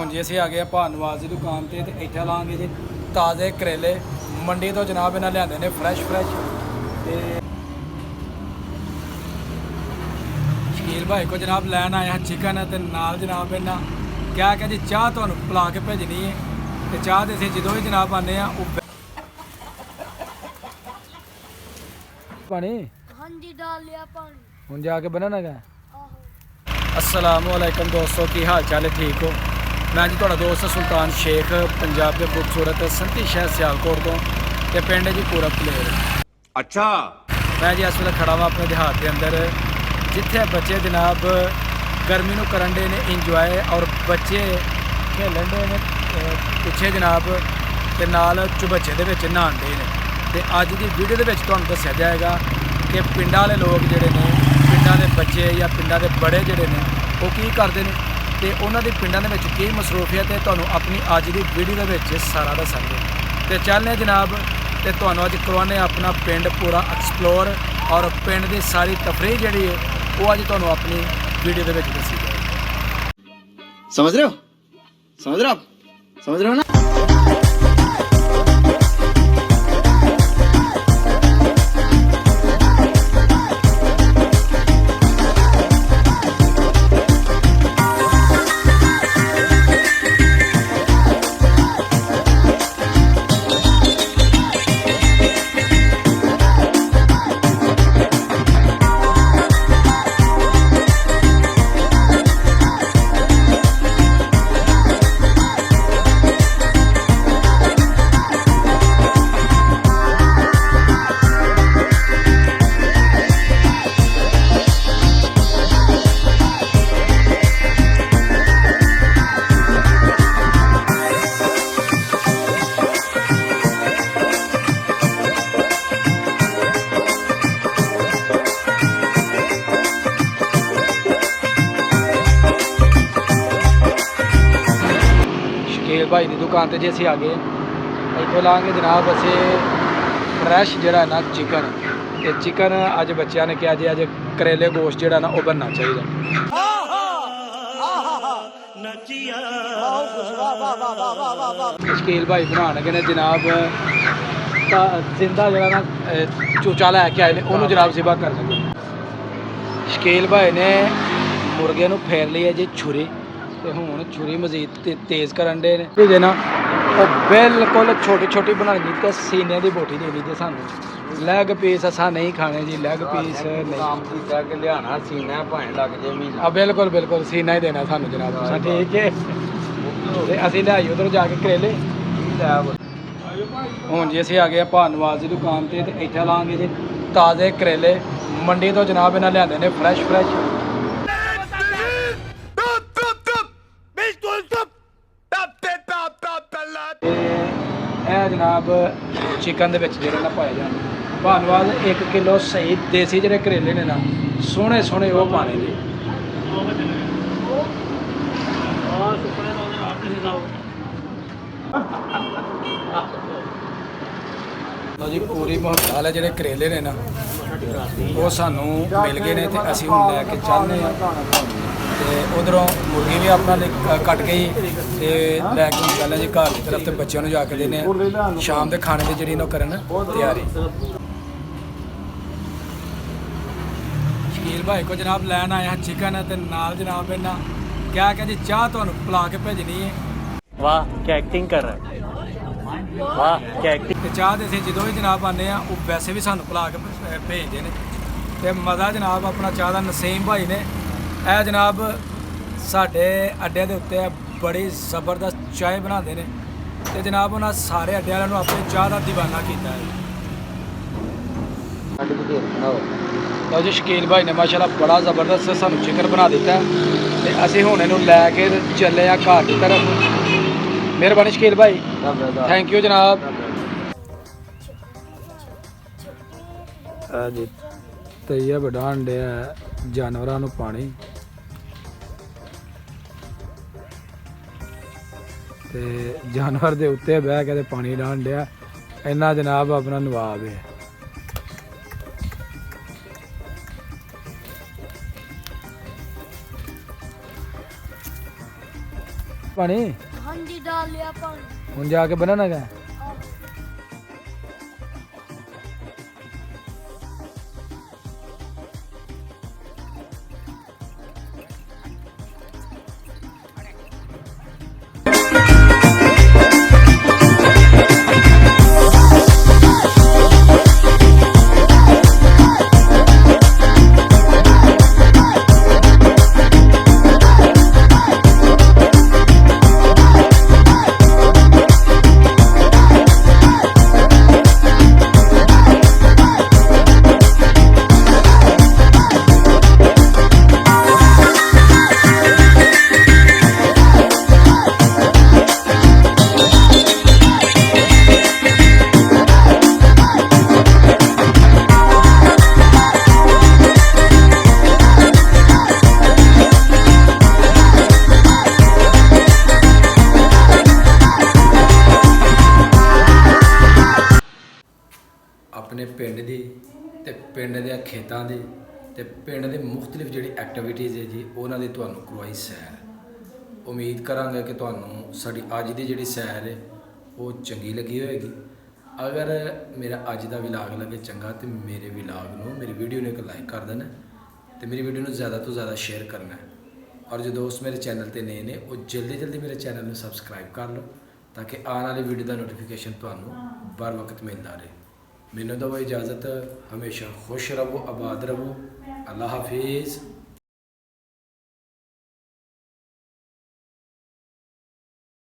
ਹੁਣ ਜੀ ਅਸੀਂ ਆ ਗਏ ਭਾਨਵਾਸ ਦੀ ਦੁਕਾਨ ਤੇ ਇੱਥੇ ਲਾਂਗੇ ਜੀ ਤਾਜ਼ੇ ਕਰੇਲੇ ਮੰਡੀ ਤੋਂ ਜਨਾਬ ਇਹਨਾਂ ਲਿਆਂਦੇ ਨੇ ਫਰੈਸ਼ ਤੇ ਸ਼ਕੀਲ ਭਾਈ ਕੋ ਜਨਾਬ ਲੈਣ ਆਇਆ ਚਿਕਨ ਤੇ ਨਾਲ ਜਨਾਬ ਇਹਨਾਂ ਕਿਹਾ ਜੀ ਚਾਹ ਤੁਹਾਨੂੰ ਪਿਲਾ ਕੇ ਭੇਜਣੀ ਹੈ ਤੇ ਚਾਹ ਦੇ ਅਸੀਂ ਜਦੋਂ ਹੀ ਜਨਾਬ ਆਨੇ ਆ पानी हाँ जी डाल लिया पानी हूँ जाके बनाना क्या आहो। अस्सलाम वालेकुम दोस्तों की हाल चाल है ठीक हो मैं जी थोड़ा दोस्त सुल्तान शेख पंजाब के खूबसूरत संती शहर सियालकोट तो ते पिंड जी पूरा प्लेयर अच्छा मैं जी इस वे खड़ा वा अपने देहात के अंदर जिथे बच्चे जनाब गर्मी नूं करन दे ने इंजॉय और बच्चे खेलन दे ने पिछे जनाब ते नाल चुबच्चे दे विच नहान दे ने ਤੇ ਅੱਜ ਦੀ ਵੀਡੀਓ ਦੇ ਵਿੱਚ ਤੁਹਾਨੂੰ ਦੱਸਿਆ ਜਾਏਗਾ ਕਿ ਪਿੰਡਾਂ ਵਾਲੇ ਲੋਕ ਜਿਹੜੇ ਨੇ ਪਿੰਡਾਂ ਦੇ ਬੱਚੇ ਜਾਂ ਪਿੰਡਾਂ ਦੇ ਬੜੇ ਜਿਹੜੇ ਨੇ ਉਹ ਕੀ ਕਰਦੇ ਨੇ ਤੇ ਉਹਨਾਂ ਦੇ ਪਿੰਡਾਂ ਦੇ ਵਿੱਚ ਕੀ ਮਸਰੂਫੀਅਤ ਹੈ ਤੁਹਾਨੂੰ ਆਪਣੀ ਅੱਜ ਦੀ ਵੀਡੀਓ ਦੇ ਵਿੱਚ ਸਾਰਾ ਦੱਸਾਂਗੇ ਤੇ ਚੱਲਦੇ ਜਨਾਬ ਤੇ ਤੁਹਾਨੂੰ ਅੱਜ ਕਰਵਾਉਂਦੇ ਆਪਣਾ ਪਿੰਡ ਪੂਰਾ ਐਕਸਪਲੋਰ ਔਰ ਪਿੰਡ ਦੀ ਸਾਰੀ ਤਫਰੀਹ ਜਿਹੜੀ ਹੈ ਉਹ ਅੱਜ ਤੁਹਾਨੂੰ ਆਪਣੀ ਵੀਡੀਓ ਦੇ ਵਿੱਚ ਦੱਸੀ ਜਾਏਗੀ समझ रहे हो आप समझ रहे हो ना भाई की दुकान ते जी असीं आ गए इत्थों लांगे जनाब असीं फ्रैश जिहड़ा ना चिकन ते चिकन अज बच्चों ने कहा जी अज करेले गोश्त जिहड़ा ना वो बनना चाहिए शकील भाई बना लगे ने जनाब जिंदा जिहड़ा ना चूचा लैके आए ने उन्होंने जनाब सिबा कर लगे शकील भाई ने मुर्गे नूं फेर ली है जी छुरी ਤੇ ਹੁਣ ਛੁਰੀ ਮਜ਼ੀਦ ਤੇਜ਼ ਕਰਨ ਦੇ ਨੇ ਜੇ ਨਾ ਉਹ ਬਿਲਕੁਲ ਛੋਟੀ ਛੋਟੀ ਬਣਾਉਣੀ ਤੇ ਸੀਨੇ ਦੀ ਬੋਟੀ ਦੇਣੀ ਜੇ ਸਾਨੂੰ ਲੈਗ ਪੀਸ ਅਸਾਂ ਨਹੀਂ ਖਾਣੇ ਜੀ ਲੈਗ ਪੀਸ ਨਹੀਂ ਆਮ ਦੀ ਤੱਕ ਲਿਆਣਾ ਸੀਨਾ ਭਾਵੇਂ ਲੱਗ ਜੇ ਵੀ ਆ ਬਿਲਕੁਲ ਸੀਨਾ ਹੀ ਦੇਣਾ ਸਾਨੂੰ ਜਨਾਬ ਅਸਾਂ ਠੀਕ ਹੈ ਤੇ ਅਸੀਂ ਲਿਆਈ ਉਧਰ ਜਾ ਕੇ ਕਰੇਲੇ ਹੁਣ ਜੀ ਅਸੀਂ ਆ ਗਏ ਭਾਨਵਾਸ ਦੀ ਦੁਕਾਨ ਤੇ ਇੱਥੇ ਲਾਂਗੇ ਜੀ ਤਾਜ਼ੇ ਕਰੇਲੇ ਮੰਡੀ ਤੋਂ ਜਨਾਬ ਇਹਨਾਂ ਲਿਆਂਦੇ ਨੇ ਫਰੈਸ਼ ਇਹ ਜਨਾਬ ਚਿਕਨ ਦੇ ਵਿੱਚ ਜਿਹੜੇ ਨਾ ਪਾਏ ਜਾਣ ਭਾਨਵਾਸ 1 ਕਿਲੋ ਸਹੀ ਦੇਸੀ ਜਿਹੜੇ ਕਰੇਲੇ ਨੇ ਨਾ ਸੋਹਣੇ ਉਹ ਪਾਣੇ ਜੀ ਲਓ ਜੀ ਪੂਰੀ ਮੁਹੱਲਾ ਵਾਲੇ ਜਿਹੜੇ ਕਰੇਲੇ ਨੇ ਨਾ ਉਹ ਸਾਨੂੰ ਮਿਲ ਗਏ ਨੇ ਤੇ ਅਸੀਂ ਹੁਣ ਲੈ ਕੇ ਚੱਲਦੇ ਹਾਂ ਤੇ ਉਧਰੋਂ ਮੁਰਗੀ ਵੀ ਆਪਣਾ ਕੱਟ ਗਈ ਤੇ ਲੈ ਕੇ ਚੱਲੇ ਜੀ ਘਰ ਦੀ ਤਰਫ ਤੇ ਬੱਚਿਆਂ ਨੂੰ ਜਾ ਕੇ ਦੇਣੇ ਸ਼ਾਮ ਦੇ ਖਾਣੇ ਦੀ ਜਿਹੜੀ ਨਾ ਕਰਨ ਤਿਆਰੀ ਸ਼ਕੀਲ ਭਾਈ ਕੋ ਜਨਾਬ ਲੈਣ ਆਇਆ ਚਿਕਨ ਤੇ ਨਾਲ ਜਨਾਬ ਇਹਨਾਂ ਕਿਹਾ ਜੀ ਚਾਹ ਤੁਹਾਨੂੰ ਪਿਲਾ ਕੇ ਭੇਜਣੀ ਹੈ ਵਾਹ ਕੀ ਐਕਟਿੰਗ ਕਰ ਰਿਹਾ ਵਾਹ ਕੀ ਐਕਟਿੰਗ ਤੇ ਚਾਹ ਦੇ ਅਸੀਂ ਜਦੋਂ ਹੀ ਜਨਾਬ ਆਨੇ ਆ ਉਹ ਵੈਸੇ ਵੀ ਸਾਨੂੰ ਪਿਲਾ ਕੇ ਭੇਜਦੇ ਨੇ ਤੇ ਮਜ਼ਾ ਜਨਾਬ ਆਪਣਾ ਚਾਹ ਦਾ ਨਸੀਮ ਭਾਈ ਨੇ ਇਹ ਜਨਾਬ ਸਾਡੇ ਅੱਡਿਆਂ ਦੇ ਉੱਤੇ ਬੜੀ ਜ਼ਬਰਦਸਤ ਚਾਹ ਬਣਾਉਂਦੇ ਨੇ ਤੇ ਜਨਾਬ ਉਹਨਾਂ ਸਾਰੇ ਅੱਡੇ ਵਾਲਿਆਂ ਨੂੰ ਆਪਣੇ ਚਾਹ ਦਾ دیਵਾਨਾ ਕੀਤਾ ਹੈ ਲਓ ਜੀ ਸ਼ਕੀਲ ਭਾਈ ਨੇ ਮਾਸ਼ਾਅੱਲਾ ਬੜਾ ਜ਼ਬਰਦਸਤ ਸਾਨੂੰ ਚਿਕਨ ਬਣਾ ਦਿੱਤਾ ਤੇ ਅਸੀਂ ਹੁਣ ਇਹਨੂੰ ਲੈ ਕੇ ਚੱਲੇ ਆ ਘਰ ਦੀ ਤਰਫ ਮਿਹਰਬਾਨੀ ਸ਼ਕੀਲ ਭਾਈ ਥੈਂਕ ਯੂ ਜਨਾਬ ਆ ਜੀ ਤਈਆ ਵਡਾਣ ਡਿਆ ਜਾਨਵਰਾਂ ਨੂੰ ਪਾਣੀ ਤੇ ਜਾਨਵਰ ਦੇ ਉੱਤੇ ਬਹਿ ਕੇ ਤੇ ਪਾਣੀ ਡਾਣ ਡਿਆ ਇੰਨਾ ਜਨਾਬ ਆਪਣਾ ਨਵਾਬ ਹੈ ਪਾਣੀ ਹਾਂਜੀ ਡਾਲ ਲਿਆ ਪਾਣੀ ਹੁਣ ਜਾ ਕੇ ਬੰਨਣਾ ਹੈਗਾ ਆਹੋ। ਆਪਣੇ ਪਿੰਡ ਦੀ ਤੇ ਪਿੰਡ ਦੇ ਖੇਤਾਂ ਦੀ ਤੇ ਪਿੰਡ ਦੇ ਮੁxtਲਿਫ ਜਿਹੜੀ ਐਕਟੀਵਿਟੀਜ਼ ਹੈ ਜੀ ਉਹਨਾਂ ਦੀ ਤੁਹਾਨੂੰ ਕਰਵਾਈ ਸੈਰ। ਉਮੀਦ ਕਰਾਂਗਾ ਕਿ ਤੁਹਾਨੂੰ ਸਾਡੀ ਅੱਜ ਦੀ ਜਿਹੜੀ ਸੈਰ ਹੈ ਉਹ ਚੰਗੀ ਲੱਗੀ ਹੋਵੇਗੀ। ਅਗਰ ਮੇਰਾ ਅੱਜ ਦਾ ਵਲੌਗ ਲੱਗੇ ਚੰਗਾ ਤੇ ਮੇਰੇ ਵਲੌਗ ਨੂੰ ਮੇਰੀ ਵੀਡੀਓ ਨੂੰ ਇੱਕ ਲਾਈਕ ਕਰ ਦੇਣਾ ਤੇ ਮੇਰੀ ਵੀਡੀਓ ਨੂੰ ਜ਼ਿਆਦਾ ਤੋਂ ਜ਼ਿਆਦਾ ਸ਼ੇਅਰ ਕਰਨਾ ਹੈ। ਔਰ ਜੋ ਦੋਸਤ ਮੇਰੇ ਚੈਨਲ ਤੇ ਨਏ ਨੇ ਉਹ ਜਲਦੀ ਮੇਰੇ ਚੈਨਲ ਨੂੰ ਸਬਸਕ੍ਰਾਈਬ ਕਰ ਲਓ ਤਾਂ ਕਿ ਆਉਣ ਵਾਲੀ ਵੀਡੀਓ ਦਾ ਨੋਟੀਫਿਕੇਸ਼ਨ ਤੁਹਾਨੂੰ बर वक्त मिलता रहे। मैंने दो इजाज़त, हमेशा खुश रहो, आबाद रहो। अल्लाह हाफिज़।